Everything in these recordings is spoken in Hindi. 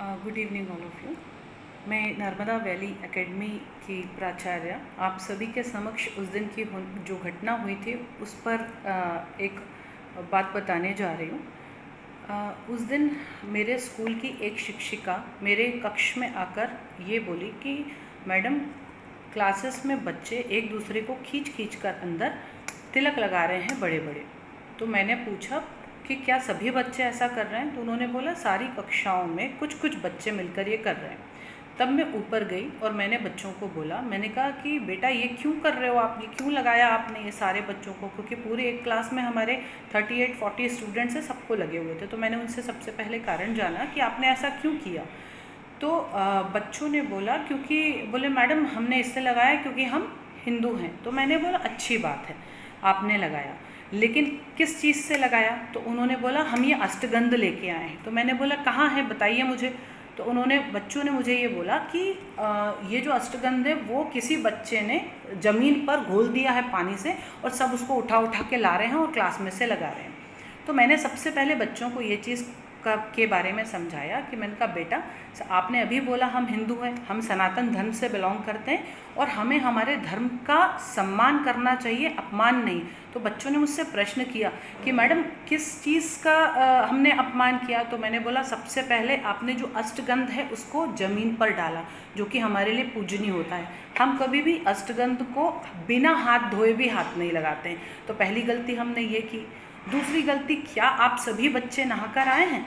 Good evening all of you. मैं नर्मदा वैली एकेडमी की प्राचार्य आप सभी के समक्ष उस दिन की जो घटना हुई थी उस पर एक बात बताने जा रही हूँ। उस दिन मेरे स्कूल की एक शिक्षिका मेरे कक्ष में आकर ये बोली कि मैडम, क्लासेस में बच्चे एक दूसरे को खींच खींच कर अंदर तिलक लगा रहे हैं बड़े बड़े। तो मैंने पूछा कि क्या सभी बच्चे ऐसा कर रहे हैं? तो उन्होंने बोला सारी कक्षाओं में कुछ कुछ बच्चे मिलकर ये कर रहे हैं। तब मैं ऊपर गई और मैंने बच्चों को बोला, मैंने कहा कि बेटा ये क्यों कर रहे हो आप, ये क्यों लगाया आपने ये सारे बच्चों को? क्योंकि पूरे एक क्लास में हमारे 38-40 स्टूडेंट्स हैं, सबको लगे हुए थे। तो मैंने उनसे सबसे पहले कारण जाना कि आपने ऐसा क्यों किया। तो बच्चों ने बोला क्योंकि बोले मैडम हमने इससे लगाया क्योंकि हम हिंदू हैं। तो मैंने बोला अच्छी बात है आपने लगाया, लेकिन किस चीज़ से लगाया? तो उन्होंने बोला हम ये अष्टगंध लेके आए हैं। तो मैंने बोला कहाँ है, बताइए मुझे। तो बच्चों ने मुझे ये बोला कि ये जो अष्टगंध है वो किसी बच्चे ने ज़मीन पर घोल दिया है पानी से और सब उसको उठा उठा के ला रहे हैं और क्लास में से लगा रहे हैं। तो मैंने सबसे पहले बच्चों को ये चीज़ के बारे में समझाया कि मैंने कहा बेटा, आपने अभी बोला हम हिंदू हैं, हम सनातन धर्म से बिलोंग करते हैं और हमें हमारे धर्म का सम्मान करना चाहिए, अपमान नहीं। तो बच्चों ने मुझसे प्रश्न किया कि मैडम किस चीज़ का हमने अपमान किया? तो मैंने बोला सबसे पहले आपने जो अष्टगंध है उसको ज़मीन पर डाला, जो कि हमारे लिए पूजनीय होता है। हम कभी भी अष्टगंध को बिना हाथ धोए भी हाथ नहीं लगाते हैं। तो पहली गलती हमने ये की। दूसरी गलती, क्या आप सभी बच्चे नहाकर आए हैं?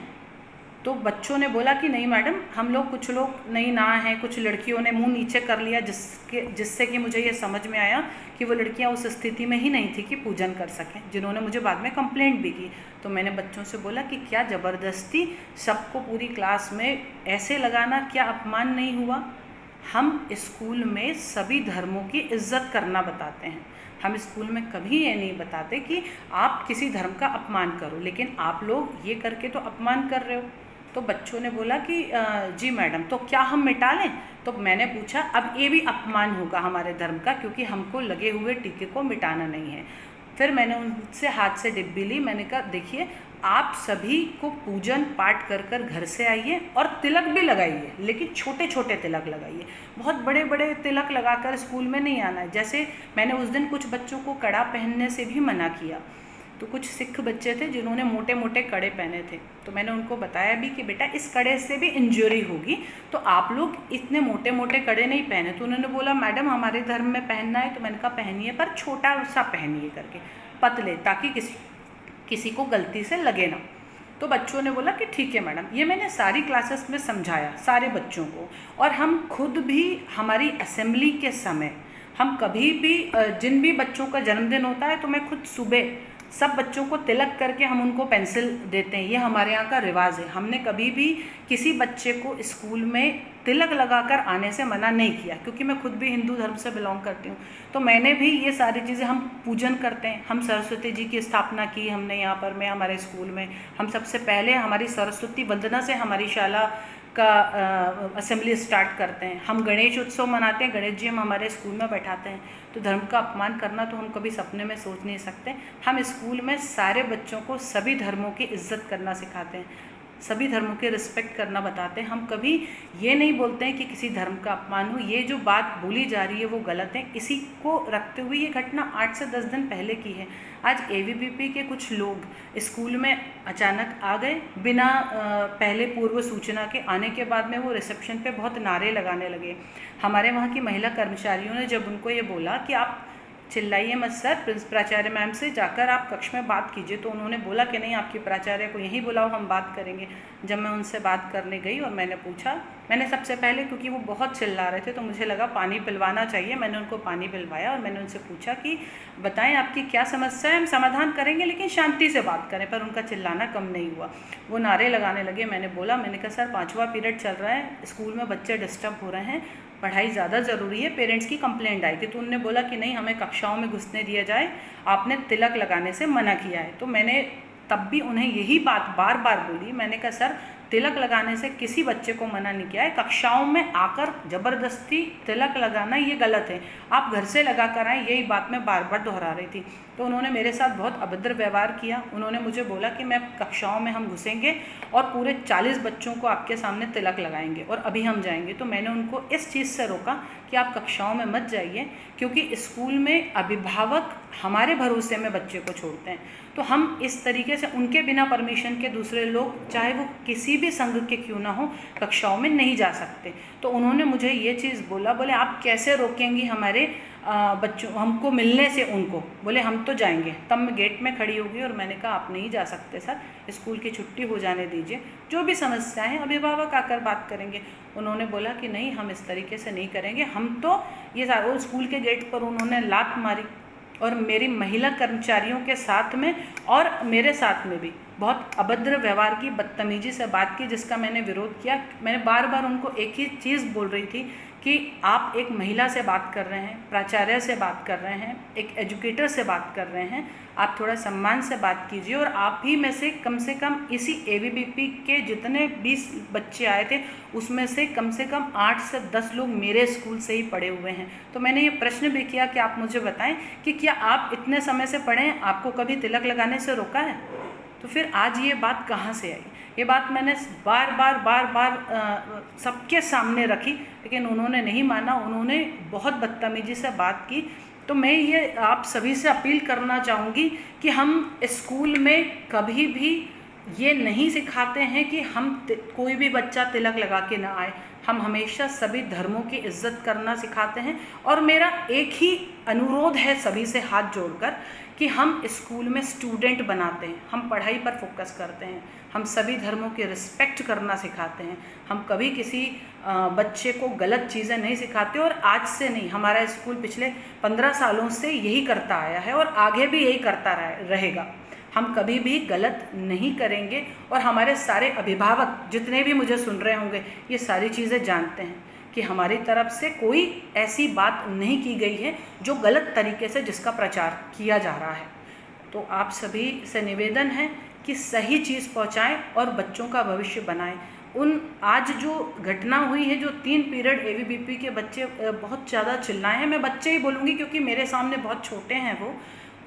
तो बच्चों ने बोला कि नहीं मैडम, हम लोग कुछ लोग नहीं नहाए हैं, कुछ लड़कियों ने मुंह नीचे कर लिया जिससे कि मुझे ये समझ में आया कि वो लड़कियां उस स्थिति में ही नहीं थी कि पूजन कर सकें, जिन्होंने मुझे बाद में कंप्लेंट भी की। तो मैंने बच्चों से बोला कि क्या ज़बरदस्ती सबको पूरी क्लास में ऐसे लगाना क्या अपमान नहीं हुआ? हम स्कूल में सभी धर्मों की इज्जत करना बताते हैं। हम स्कूल में कभी ये नहीं बताते कि आप किसी धर्म का अपमान करो, लेकिन आप लोग ये करके तो अपमान कर रहे हो। तो बच्चों ने बोला कि जी मैडम, तो क्या हम मिटा लें? तो मैंने पूछा अब ये भी अपमान होगा हमारे धर्म का, क्योंकि हमको लगे हुए टीके को मिटाना नहीं है। फिर मैंने उनसे हाथ से डिब्बी ली। मैंने कहा देखिए, आप सभी को पूजन पाठ कर कर घर से आइए और तिलक भी लगाइए, लेकिन छोटे छोटे तिलक लगाइए, बहुत बड़े बड़े तिलक लगाकर स्कूल में नहीं आना है। जैसे मैंने उस दिन कुछ बच्चों को कड़ा पहनने से भी मना किया। तो कुछ सिख बच्चे थे जिन्होंने मोटे मोटे कड़े पहने थे। तो मैंने उनको बताया भी कि बेटा इस कड़े से भी इंजरी होगी, तो आप लोग इतने मोटे मोटे कड़े नहीं पहने। तो उन्होंने बोला मैडम हमारे धर्म में पहनना है। तो मैंने कहा पहनिए, पर छोटा सा पहनिए करके, पतले, ताकि किसी को गलती से लगे ना। तो बच्चों ने बोला कि ठीक है मैडम। ये मैंने सारी क्लासेस में समझाया सारे बच्चों को। और हम खुद भी हमारी असेंबली के समय हम कभी भी जिन भी बच्चों का जन्मदिन होता है तो मैं खुद सुबह सब बच्चों को तिलक करके हम उनको पेंसिल देते हैं। ये हमारे यहाँ का रिवाज है। हमने कभी भी किसी बच्चे को स्कूल में तिलक लगाकर आने से मना नहीं किया, क्योंकि मैं खुद भी हिंदू धर्म से बिलोंग करती हूँ। तो मैंने भी ये सारी चीज़ें, हम पूजन करते हैं, हम सरस्वती जी की स्थापना की हमने यहाँ पर में हमारे स्कूल में। हम सबसे पहले हमारी सरस्वती वंदना से हमारी शाला का असेंबली स्टार्ट करते हैं। हम गणेश उत्सव मनाते हैं, गणेश जी हम हमारे स्कूल में बैठाते हैं। तो धर्म का अपमान करना तो हम कभी सपने में सोच नहीं सकते। हम स्कूल में सारे बच्चों को सभी धर्मों की इज्जत करना सिखाते हैं, सभी धर्मों के रिस्पेक्ट करना बताते हैं। हम कभी ये नहीं बोलते हैं कि किसी धर्म का अपमान हो। ये जो बात बोली जा रही है वो गलत है। इसी को रखते हुए ये घटना 8 से 10 दिन पहले की है। आज एवीपीपी के कुछ लोग स्कूल में अचानक आ गए बिना पहले पूर्व सूचना के। आने के बाद में वो रिसेप्शन पे बहुत नारे लगाने लगे। हमारे वहाँ की महिला कर्मचारियों ने जब उनको ये बोला कि आप चिल्लाइए मत सर, प्राचार्य मैम से जाकर आप कक्ष में बात कीजिए, तो उन्होंने बोला कि नहीं, आपकी प्राचार्य को यहीं बुलाओ, हम बात करेंगे। जब मैं उनसे बात करने गई और मैंने पूछा, मैंने सबसे पहले, क्योंकि वो बहुत चिल्ला रहे थे तो मुझे लगा पानी पिलवाना चाहिए, मैंने उनको पानी पिलवाया और मैंने उनसे पूछा कि बताएं आपकी क्या समस्या है, हम समाधान करेंगे लेकिन शांति से बात करें। पर उनका चिल्लाना कम नहीं हुआ, वो नारे लगाने लगे। मैंने कहा सर 5वां पीरियड चल रहा है, स्कूल में बच्चे डिस्टर्ब हो रहे हैं, पढ़ाई ज़्यादा ज़रूरी है, पेरेंट्स की कंप्लेंट आएगी। तो उन्होंने बोला कि नहीं, हमें कक्षाओं में घुसने दिया जाए, आपने तिलक लगाने से मना किया है। तो मैंने तब भी उन्हें यही बात बार बार बोली। मैंने कहा सर तिलक लगाने से किसी बच्चे को मना नहीं किया है। कक्षाओं में आकर ज़बरदस्ती तिलक लगाना ये गलत है, आप घर से लगा कर आएँ, यही बात मैं बार बार दोहरा रही थी। तो उन्होंने मेरे साथ बहुत अभद्र व्यवहार किया। उन्होंने मुझे बोला कि मैं कक्षाओं में हम घुसेंगे और पूरे 40 बच्चों को आपके सामने तिलक लगाएंगे और अभी हम जाएंगे। तो मैंने उनको इस चीज़ से रोका कि आप कक्षाओं में मत जाइए, क्योंकि स्कूल में अभिभावक हमारे भरोसे में बच्चे को छोड़ते हैं, तो हम इस तरीके से उनके बिना परमिशन के दूसरे लोग, चाहे वो किसी भी संघ के क्यों ना हो, कक्षाओं में नहीं जा सकते। तो उन्होंने मुझे ये चीज़ बोले आप कैसे रोकेंगी हमारे बच्चों हमको मिलने से उनको? बोले हम तो जाएंगे। तब मैं गेट में खड़ी होगी और मैंने कहा आप नहीं जा सकते सर, स्कूल की छुट्टी हो जाने दीजिए, जो भी समस्याएं हैं अभिभावक आकर बात करेंगे। उन्होंने बोला कि नहीं, हम इस तरीके से नहीं करेंगे, हम तो ये वो स्कूल के गेट पर उन्होंने लात मारी और मेरी महिला कर्मचारियों के साथ में और मेरे साथ में भी बहुत अभद्र व्यवहार की, बदतमीजी से बात की, जिसका मैंने विरोध किया। मैंने बार बार उनको एक ही चीज़ बोल रही थी कि आप एक महिला से बात कर रहे हैं, प्राचार्य से बात कर रहे हैं, एक एजुकेटर से बात कर रहे हैं, आप थोड़ा सम्मान से बात कीजिए। और आप ही में से कम इसी एबीवीपी के जितने 20 बच्चे आए थे, उसमें से कम 8 से 10 लोग मेरे स्कूल से ही पढ़े हुए हैं। तो मैंने ये प्रश्न भी किया कि आप मुझे बताएं कि क्या आप इतने समय से पढ़े हैं, आपको कभी तिलक लगाने से रोका है? तो फिर आज ये बात कहाँ से आई? ये बात मैंने बार बार सबके सामने रखी, लेकिन उन्होंने नहीं माना, उन्होंने बहुत बदतमीजी से बात की। तो मैं ये आप सभी से अपील करना चाहूँगी कि हम स्कूल में कभी भी ये नहीं सिखाते हैं कि हम कोई भी बच्चा तिलक लगा के ना आए। हम हमेशा सभी धर्मों की इज्जत करना सिखाते हैं। और मेरा एक ही अनुरोध है सभी से हाथ जोड़कर कि हम स्कूल में स्टूडेंट बनाते हैं, हम पढ़ाई पर फोकस करते हैं, हम सभी धर्मों की रिस्पेक्ट करना सिखाते हैं, हम कभी किसी बच्चे को गलत चीज़ें नहीं सिखाते। और आज से नहीं, हमारा स्कूल पिछले 15 सालों से यही करता आया है और आगे भी यही करता रहेगा। हम कभी भी गलत नहीं करेंगे। और हमारे सारे अभिभावक जितने भी मुझे सुन रहे होंगे, ये सारी चीज़ें जानते हैं कि हमारी तरफ से कोई ऐसी बात नहीं की गई है जो गलत तरीके से जिसका प्रचार किया जा रहा है। तो आप सभी से निवेदन है कि सही चीज़ पहुंचाएं और बच्चों का भविष्य बनाएं। आज जो घटना हुई है, जो 3 पीरियड एबीवीपी के बच्चे बहुत ज़्यादा चिल्लाए हैं, मैं बच्चे ही बोलूँगी क्योंकि मेरे सामने बहुत छोटे हैं वो,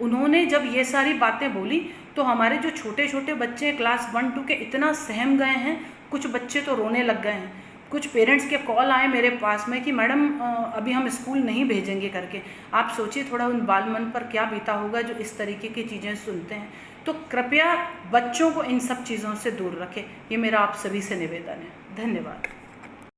उन्होंने जब ये सारी बातें बोली तो हमारे जो छोटे छोटे बच्चे क्लास 1-2 के इतना सहम गए हैं, कुछ बच्चे तो रोने लग गए हैं। कुछ पेरेंट्स के कॉल आए मेरे पास में कि मैडम अभी हम स्कूल नहीं भेजेंगे करके। आप सोचिए थोड़ा उन बाल मन पर क्या बीता होगा जो इस तरीके की चीज़ें सुनते हैं। तो कृपया बच्चों को इन सब चीज़ों से दूर रखें, ये मेरा आप सभी से निवेदन है। धन्यवाद।